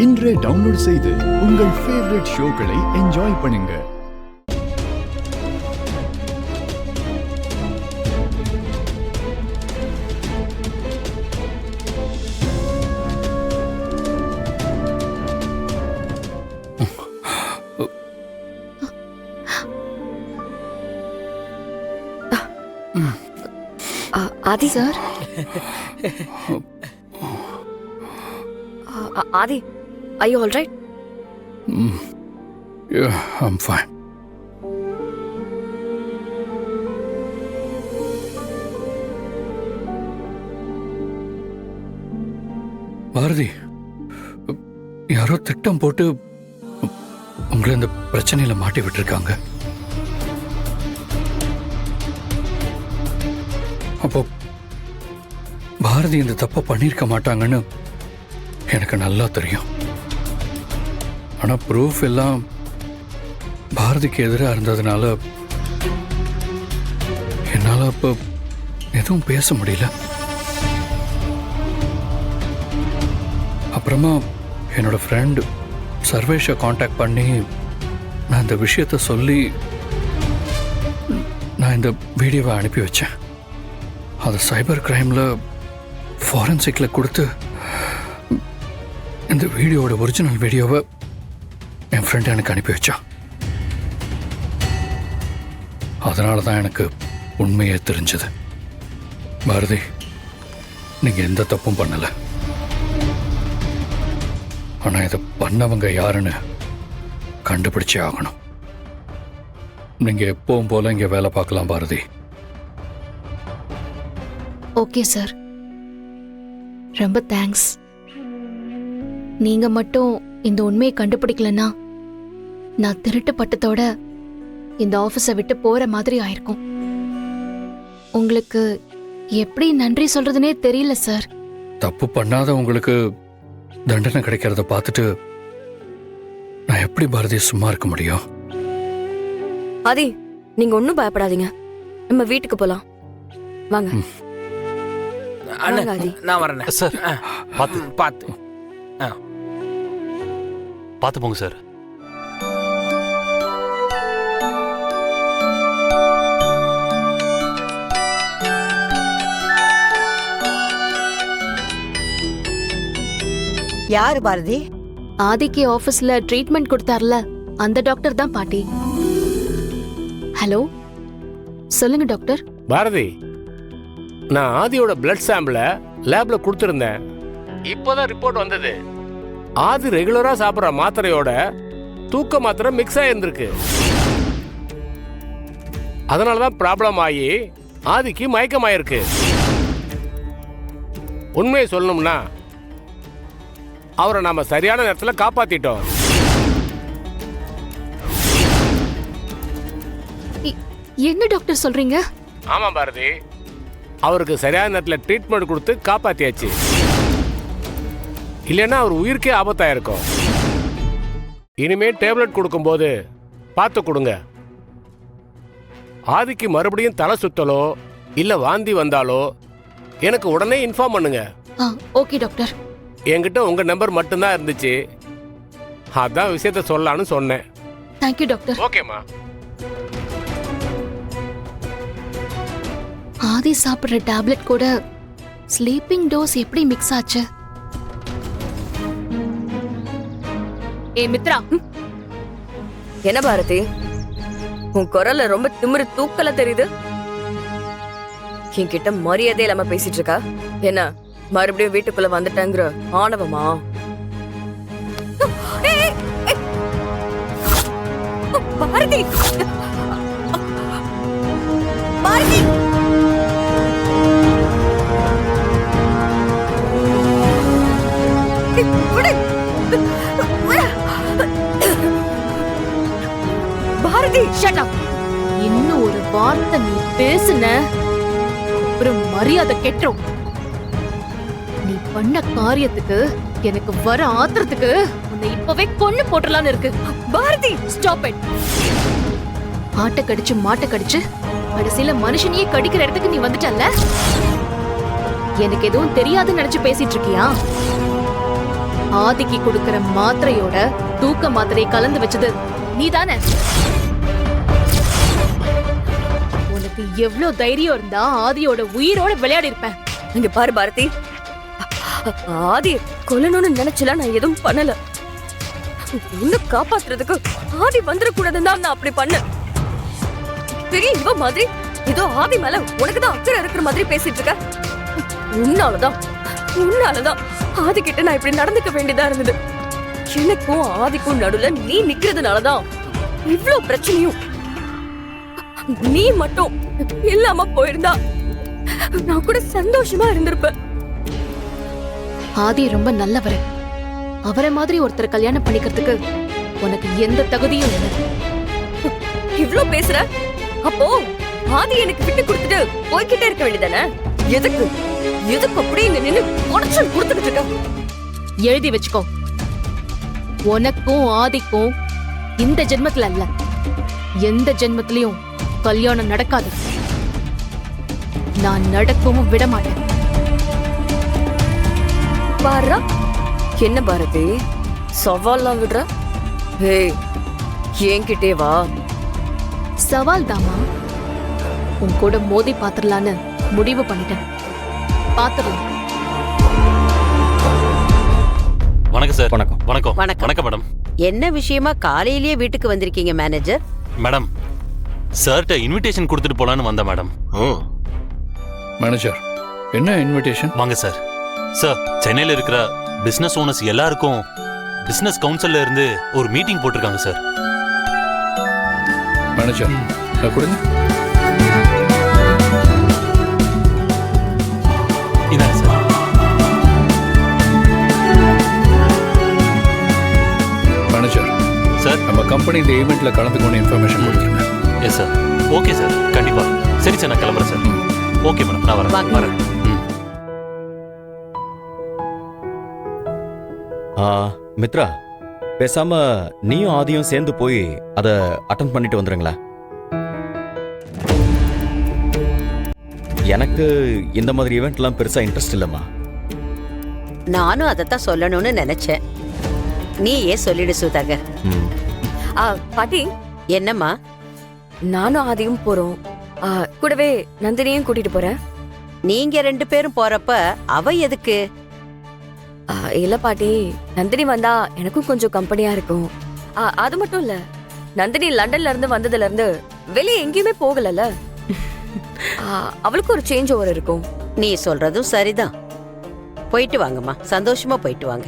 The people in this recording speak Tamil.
இன்றே டவுன்லோட் செய்து உங்கள் ஃபேவரட் ஷோக்களை என்ஜாய் பண்ணுங்க. Adi sir. Adi, are you all right? Yeah, I'm fine. Bharathi, யாரோ திட்டம் போட்டு உங்களை இந்த பிரச்சனையில மாட்டி விட்டுருக்காங்க. அப்போ பாரதி இந்த தப்பை பண்ணியிருக்க மாட்டாங்கன்னு எனக்கு நல்லா தெரியும். ஆனா ப்ரூஃப் எல்லாம் பாரதிக்கு எதிராக இருந்ததுனால என்னால அப்ப எதுவும் பேச முடியல. அப்புறமா என்னோட ஃப்ரெண்ட் சர்வேஷை காண்டாக்ட் பண்ணி நான் இந்த விஷயத்த சொல்லி நான் இந்த வீடியோவை அனுப்பி வச்சேன். அது சைபர் கிரைம்ல ஃபாரன்சிக்ல கொடுத்து இந்த வீடியோவோட ஒரிஜினல் வீடியோவை என் ஃப்ரெண்ட் எனக்கு அனுப்பி வச்சான். அதனால தான் எனக்கு உண்மையே தெரிஞ்சது. பாரதி, நீங்க எந்த தப்பும் பண்ணல. ஆனா இதை பண்ணவங்க யாருன்னு கண்டுபிடிச்சே ஆகணும். நீங்க எப்பவும் போல இங்க வேலை பார்க்கலாம் பாரதி. ஓகே சார், ரொம்ப தேங்க்ஸ். நீங்க மட்டும் இந்த உண்மையை கண்டுபிடிக்கலன்னா நான் திருட்டு பட்டத்தோட இந்த ஆபீஸை விட்டு போற மாதிரி ஆயிருக்கும். உங்களுக்கு எப்படி நன்றி சொல்றதுனே தெரியல சார். தப்பு பண்ணாத உங்களுக்கு தண்டனை கிடைக்கிறத பார்த்துட்டு நான் எப்படி பாரதி சும்மா இருக்க முடியும்? ஆதி, நீங்க ஒன்னும் பயப்படாதீங்க. நம்ம வீட்டுக்கு போலாம் வாங்க. அண்ணா, நான் வரேன் சார். பார்த்து பார்த்து பார்த்து போங்க சார். யாரு பாரதி? ஆதிக்கு ஆபீஸ்ல ட்ரீட்மெண்ட் கொடுத்தார்ல, அந்த டாக்டர் தான் பாட்டி. ஹலோ, சொல்லுங்க டாக்டர். பாரதி, நான் ஆதியோட பிளட் சாம்பிள லேப்ல கொடுத்திருந்தேன். இப்போதான் ரிப்போர்ட் வந்தது. ஆதி ரெகுலரா சாப்பிடுற மாத்திரையோட தூக்க மாத்திரை மிக்ஸ் ஆயிருந்திருக்கு. அதனாலதான் ப்ராப்ளம் ஆகி ஆதிக்கு மயக்கமாயிருக்கு. உண்மையை சொல்லணும்னா அவரை நாம சரியான நேரத்தில் காப்பாத்திட்டோம். என்ன டாக்டர் சொல்றீங்க? ஆமா பாரதி, அவருக்கு சரியான நேரத்தில் ட்ரீட்மெண்ட் கொடுத்து காப்பாத்தியாச்சு. இல்லைன்னா அவர் உயிருக்கே ஆபத்தாயிருக்கும். இனிமே டேப்லெட் கொடுக்கும்போது பார்த்து கொடுங்க. ஆதிக்கு மறுபடியும் தலை சுத்தலோ இல்ல வாந்தி வந்தாலோ எனக்கு உடனே இன்ஃபார்ம் பண்ணுங்க. Okay doctor. என்கிட்ட உங்க நம்பர் மட்டும்தான் இருந்துச்சு, அதான் விஷயத்த சொல்லலான்னு சொன்னேன். Thank you doctor. ஓகேம்மா. ஆதி சாப்பிடுற டேப்லெட் கூட ஸ்லீப்பிங் டோஸ் எப்படி மிக்ஸ் ஆச்சு? ஏ மித்ரா, என்ன பாரதி, உன் குரல்ல ரொம்ப திமிரு தூக்கல தெரியுது. என்கிட்ட மரியாதை இல்லாம பேசிட்டு இருக்கா? என்ன மறுபடியும் வீட்டுக்குள்ள வந்துட்டேங்கிற ஆணவமா? Bharathi, Bharathi, Bharathi, shut up. இன்னும் ஒரு வார்த்தை நீ பேசுன அப்புறம் மரியாதை கெட்டுரும். நீ பண்ண காரியத்துக்கு எனக்கு வர ஆத்திரத்துக்கு உன்னை இப்பவே கொன்னு போட்டுறலாம்னு இருக்கு. Bharathi, stop it. ஆட்டை கடிச்சு மாட்டை கடிச்சு கடைசியில மனுஷனையே கடிக்கிற இடத்துக்கு நீ வந்துட்டல்ல. எனக்கு எதுவும் தெரியாதுன்னு நினைச்சு பேசிட்டு இருக்கியா? ஆதிக்கு கொடுக்கிற மாத்திரையோட தூக்க மாத்திரையை கலந்து வச்சது நீதானே? உனக்கு எவ்வளவு தைரியம் இருந்தா ஆதியோட உயிரோட விளையாடி இருப்பேன். இங்க பாரு பாரதி, ஆதி கொல்லணும்னு நினைச்சல, நான் எதுவும் பண்ணல. இன்னும் காப்பாத்துறதுக்கு ஆதி வந்துடக்கூடாதுன்னு தான் நான் அப்படி பண்ணேன். பெரிய இவ மாதிரி ஏதோ ஆதி மேல உனக்குதான் அக்கறை இருக்கிற மாதிரி பேசிட்டு இருக்க. உன்னாலதான் ஆதி கிட்ட நான் இப்படி நடந்துக்க வேண்டியதா இருந்தது. எனக்கும் ஆதிக்கும் நடுவுல நீ நிக்கிறதுனாலதான் இவ்ளோ பிரச்சனையும். நீ மட்டும் இல்லாம போயிருந்தா நான் கூட சந்தோஷமா இருந்திருப்பேன். ஆதி ரொம்ப நல்லவர். அவரை மாதிரி ஒருத்தர் கல்யாணம் பண்ணிக்கிறதுக்கு உனக்கு எந்த தகுதியும் இல்லை. இவ்ளோ பேசுற, அப்போ ஆதி எனக்கு விட்டு கொடுத்துட்டு போய்கிட்டே இருக்க வேண்டியதானே? எதுக்கு அப்படியே இங்க நின்னு உடச்சல் கொடுத்துக்கிட்டு இருக்க? எழுதி வச்சுக்கோ, உனக்கும் ஆதிக்கும் இந்த ஜென்மத்துல அல்ல, எந்த ஜென்மத்திலயும் கல்யாணம் நடக்காது. நான் நடக்கவும் விட மாட்டேன். பாரா, என்ன பாரதி சவால்லாம் விடுற? ஏய், என்கிட்டே வா. சவால் தாமா, உன் கூட மோதி பாத்துடலான்னு முடிவு பண்ணிட்டேன். பாத்துடலாம். வணக்கம் சார். வணக்கம். வணக்கம் வணக்கம். வணக்கம் மேடம். என்ன விஷயமா காலையிலேயே வீட்டுக்கு வந்திருக்கீங்க மேனேஜர்? மேடம், சார்கிட்ட இன்விடேஷன் கொடுத்துட்டு போலான்னு வந்தேன் மேடம். மேனேஜர், என்ன இன்விடேஷன்? வாங்க சார். சார், சென்னையில் இருக்கிற பிசினஸ் ஓனர்ஸ் எல்லாருக்கும் பிசினஸ் கவுன்சில்ல இருந்து ஒரு மீட்டிங் போட்டிருக்காங்க சார். மேனேஜர், கொடுங்க. இதாங்க சார். Manager sir. நம்ம கம்பெனி இந்த ஈவெண்ட்ல கலந்துக்கணும் இன்ஃபர்மேஷன் கொடுத்துருங்க. Yes sir. ஓகே சார், கண்டிப்பா. சரி சார், நான் கிளம்புறேன் சார். ஓகே மேடம், நான் வரேன். வாங்க. வரேன். மித்ரா, பேசாம நீயும் ஆதியும் சேர்ந்து போய் அதை அட்டன் பண்ணிட்டு வந்துருங்களா? எனக்கு இந்த மாதிரி ஈவெண்ட்லாம் பெருசா இன்ட்ரெஸ்ட் இல்லம்மா. நானும் அதைத்தான் சொல்லணும்னு நினைச்சேன். நீ ஏன் சொல்லிடு சுதாகர். ம். பாட்டி, என்னம்மா? நானும் ஆதியும் போறோம். கூடவே நந்தினியும் கூட்டிட்டு போறேன். நீங்க 2 பேரும் போறப்ப அவ எதுக்கு? இல்ல பாட்டி, நந்தினி வந்தா எனக்கும் கொஞ்சம் கம்பெனியா இருக்கும். அது மட்டும் இல்ல, நந்தினி லண்டன்ல இருந்து வந்ததுல இருந்து வெளியே எங்கேயுமே போகலல்ல. அவளுக்கு ஒரு சேஞ்ச் ஓவர் இருக்கும். நீ சொல்றதும் சரிதான். போயிட்டு வாங்கம்மா, சந்தோஷமா போயிட்டு வாங்க.